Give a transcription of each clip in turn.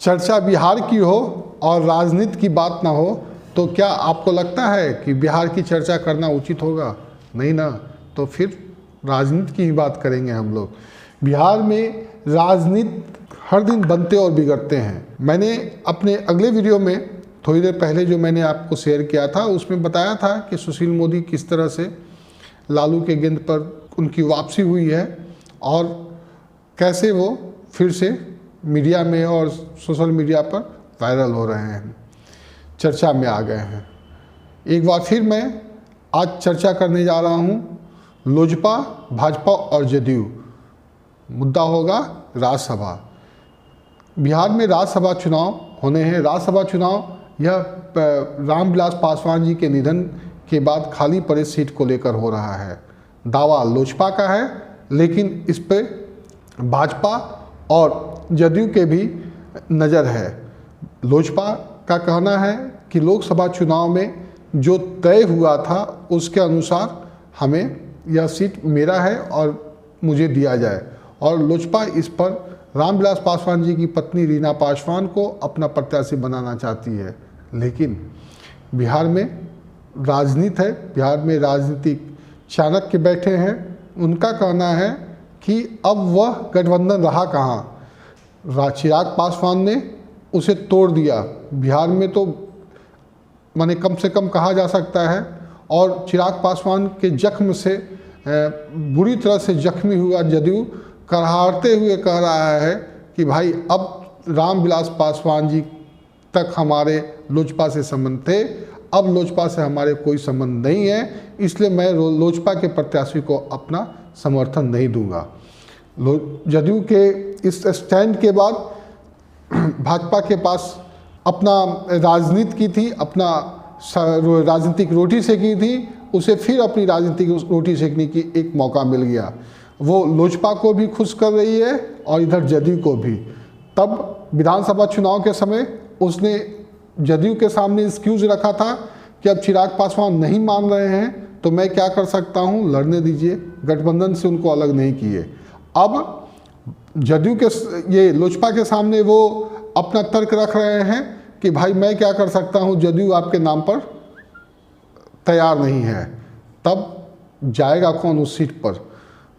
चर्चा बिहार की हो और राजनीति की बात ना हो तो क्या आपको लगता है कि बिहार की चर्चा करना उचित होगा? नहीं ना, तो फिर राजनीति की ही बात करेंगे हम लोग। बिहार में राजनीति हर दिन बनते और बिगड़ते हैं। मैंने अपने अगले वीडियो में थोड़ी देर पहले जो मैंने आपको शेयर किया था उसमें बताया था कि सुशील मोदी किस तरह से लालू के गेंद पर उनकी वापसी हुई है और कैसे वो फिर से मीडिया में और सोशल मीडिया पर वायरल हो रहे हैं, चर्चा में आ गए हैं। एक बार फिर मैं आज चर्चा करने जा रहा हूँ लोजपा, भाजपा और जदयू। मुद्दा होगा राज्यसभा। बिहार में राज्यसभा चुनाव होने हैं। राज्यसभा चुनाव यह रामविलास पासवान जी के निधन के बाद खाली पड़े सीट को लेकर हो रहा है। दावा लोजपा का है, लेकिन इस पे भाजपा और जदयू के भी नज़र है। लोजपा का कहना है कि लोकसभा चुनाव में जो तय हुआ था उसके अनुसार हमें यह सीट मेरा है और मुझे दिया जाए, और लोजपा इस पर रामविलास पासवान जी की पत्नी रीना पासवान को अपना प्रत्याशी बनाना चाहती है। लेकिन बिहार में राजनीति है, बिहार में राजनीतिक चाणक्य बैठे हैं। उनका कहना है कि अब वह गठबंधन रहा कहाँ। चिराग पासवान ने उसे तोड़ दिया। बिहार में तो माने कम से कम कहा जा सकता है, और चिराग पासवान के जख्म से बुरी तरह से जख्मी हुआ जदयू कराहते हुए कह रहा है कि भाई अब रामविलास पासवान जी तक हमारे लोजपा से संबंध थे, अब लोजपा से हमारे कोई संबंध नहीं है, इसलिए मैं लोजपा के प्रत्याशी को अपना समर्थन नहीं दूंगा। जदयू के इस स्टैंड के बाद भाजपा के पास अपना राजनीति की थी, अपना राजनीतिक रोटी सेकी थी, उसे फिर अपनी राजनीतिक रोटी सेकने की एक मौका मिल गया। वो लोजपा को भी खुश कर रही है और इधर जदयू को भी। तब विधानसभा चुनाव के समय उसने जदयू के सामने एक्सक्यूज रखा था कि अब चिराग पासवान नहीं मान रहे हैं तो मैं क्या कर सकता हूं, लड़ने दीजिए, गठबंधन से उनको अलग नहीं किए। अब जदयू के ये लोजपा के सामने वो अपना तर्क रख रहे हैं कि भाई मैं क्या कर सकता हूं, जदयू आपके नाम पर तैयार नहीं है। तब जाएगा कौन उस सीट पर?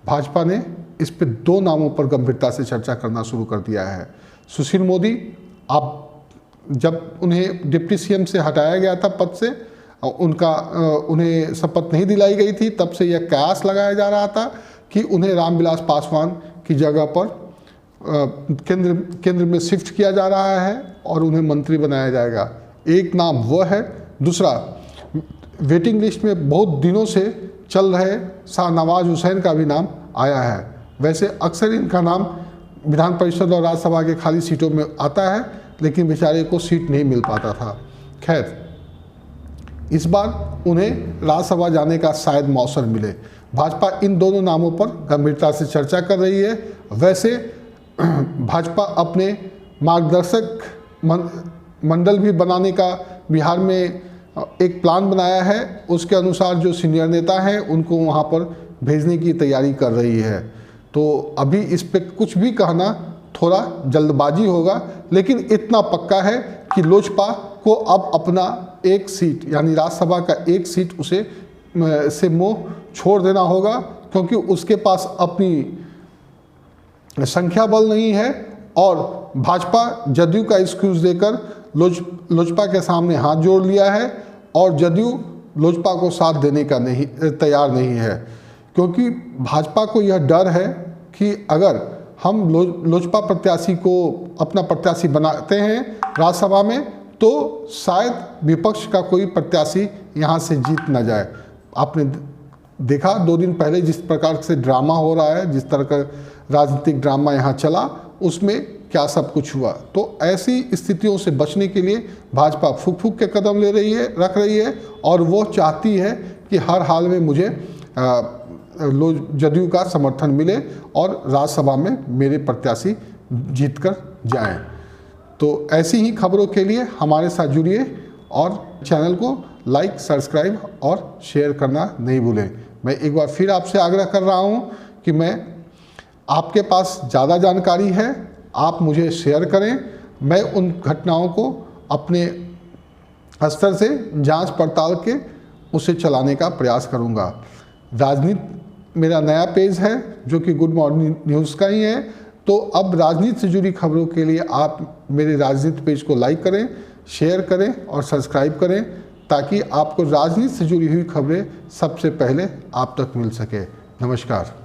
भाजपा ने इस पे दो नामों पर गंभीरता से चर्चा करना शुरू कर दिया है। सुशील मोदी, आप जब उन्हें डिप्टी सीएम से हटाया गया था पद से, उन्हें शपथ नहीं दिलाई गई थी, तब से यह कयास लगाया जा रहा था कि उन्हें रामविलास पासवान की जगह पर केंद्र में शिफ्ट किया जा रहा है और उन्हें मंत्री बनाया जाएगा। एक नाम वह है। दूसरा, वेटिंग लिस्ट में बहुत दिनों से चल रहे शाहनवाज हुसैन का भी नाम आया है। वैसे अक्सर इनका नाम विधान परिषद और राज्यसभा के खाली सीटों में आता है, लेकिन बेचारे को सीट नहीं मिल पाता था। खैर, इस बार उन्हें राज्यसभा जाने का शायद मौसर मिले। भाजपा इन दोनों नामों पर गंभीरता से चर्चा कर रही है। वैसे भाजपा अपने मार्गदर्शक मंडल भी बनाने का बिहार में एक प्लान बनाया है। उसके अनुसार जो सीनियर नेता हैं उनको वहाँ पर भेजने की तैयारी कर रही है। तो अभी इस पे कुछ भी कहना थोड़ा जल्दबाजी होगा, लेकिन इतना पक्का है कि लोजपा को अब अपना एक सीट यानी राज्यसभा का एक सीट उसे से मुँह छोड़ देना होगा, क्योंकि उसके पास अपनी संख्या बल नहीं है और भाजपा जदयू का एक्सक्यूज देकर लोजपा के सामने हाथ जोड़ लिया है, और जदयू लोजपा को साथ देने का तैयार नहीं है, क्योंकि भाजपा को यह डर है कि अगर हम लोजपा प्रत्याशी को अपना प्रत्याशी बनाते हैं राज्यसभा में तो शायद विपक्ष का कोई प्रत्याशी यहाँ से जीत न जाए। आपने देखा 2 दिन पहले जिस प्रकार से ड्रामा हो रहा है, जिस तरह का राजनीतिक ड्रामा यहाँ चला, उसमें क्या सब कुछ हुआ। तो ऐसी स्थितियों से बचने के लिए भाजपा फूक फूक के कदम रख रही है, और वो चाहती है कि हर हाल में मुझे जदयू का समर्थन मिले और राज्यसभा में मेरे प्रत्याशी जीत कर जाएँ। तो ऐसी ही खबरों के लिए हमारे साथ जुड़िए और चैनल को लाइक, सब्सक्राइब और शेयर करना नहीं भूलें। मैं एक बार फिर आपसे आग्रह कर रहा हूं कि आपके पास ज़्यादा जानकारी है, आप मुझे शेयर करें। मैं उन घटनाओं को अपने स्तर से जांच पड़ताल के उसे चलाने का प्रयास करूंगा। राजनीति मेरा नया पेज है जो कि गुड मॉर्निंग न्यूज़ का ही है, तो अब राजनीति से जुड़ी खबरों के लिए आप मेरे राजनीति पेज को लाइक करें, शेयर करें और सब्सक्राइब करें, ताकि आपको राजनीति से जुड़ी हुई खबरें सबसे पहले आप तक मिल सके। नमस्कार।